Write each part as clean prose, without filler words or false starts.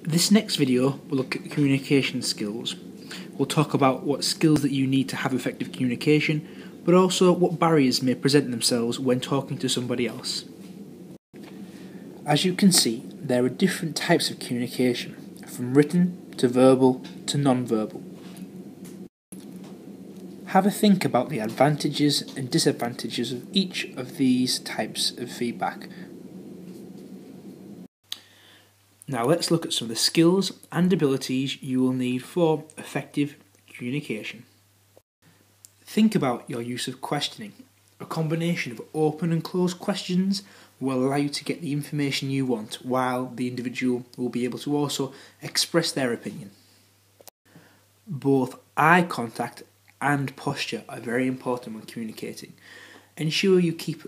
This next video will look at communication skills. We'll talk about what skills that you need to have effective communication, but also what barriers may present themselves when talking to somebody else. As you can see, there are different types of communication, from written to verbal to non-verbal. Have a think about the advantages and disadvantages of each of these types of feedback. Now let's look at some of the skills and abilities you will need for effective communication. Think about your use of questioning. A combination of open and closed questions will allow you to get the information you want, while the individual will be able to also express their opinion. Both eye contact and posture are very important when communicating. Ensure you keep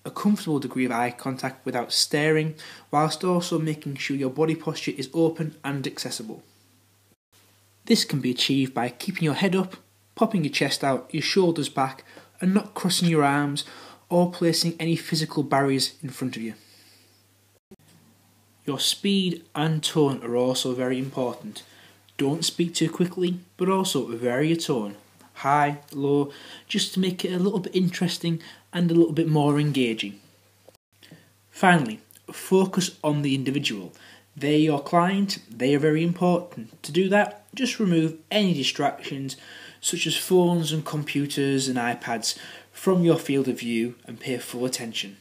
a comfortable degree of eye contact without staring, whilst also making sure your body posture is open and accessible. This can be achieved by keeping your head up, popping your chest out, your shoulders back, and not crossing your arms or placing any physical barriers in front of you. Your speed and tone are also very important. Don't speak too quickly, but also vary your tone. High, low, just to make it a little bit interesting and a little bit more engaging. Finally, focus on the individual. They're your client, they are very important. To do that, just remove any distractions such as phones and computers and iPads from your field of view and pay full attention.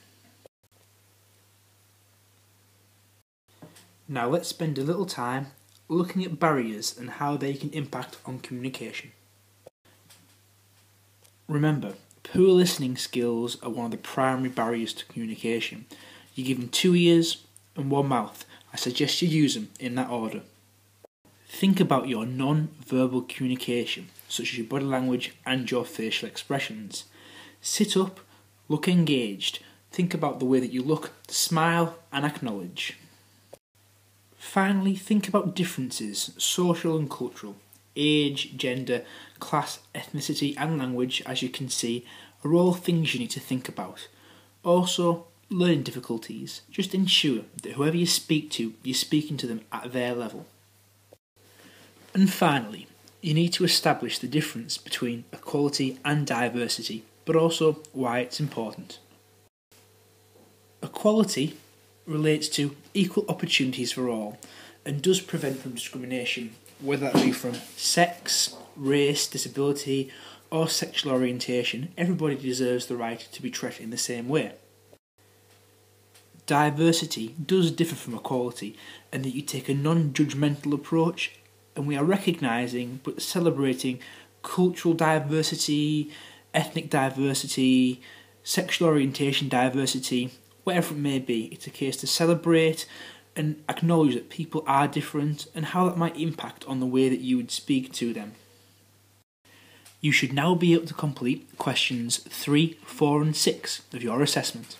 Now let's spend a little time looking at barriers and how they can impact on communication. Remember, poor listening skills are one of the primary barriers to communication. You're given 2 ears and 1 mouth. I suggest you use them in that order. Think about your non-verbal communication, such as your body language and your facial expressions. Sit up, look engaged. Think about the way that you look, smile and acknowledge. Finally, think about differences, social and cultural. Age, gender, class, ethnicity and language, as you can see, are all things you need to think about. Also, learning difficulties. Just ensure that whoever you speak to, you're speaking to them at their level. And finally, you need to establish the difference between equality and diversity, but also why it's important. Equality relates to equal opportunities for all and does prevent from discrimination, whether that be from sex, race, disability or sexual orientation. Everybody deserves the right to be treated in the same way. Diversity does differ from equality in that you take a non-judgmental approach, and we are recognising but celebrating cultural diversity, ethnic diversity, sexual orientation diversity, whatever it may be. It's a case to celebrate and acknowledge that people are different and how that might impact on the way that you would speak to them. You should now be able to complete questions 3, 4 and 6 of your assessment.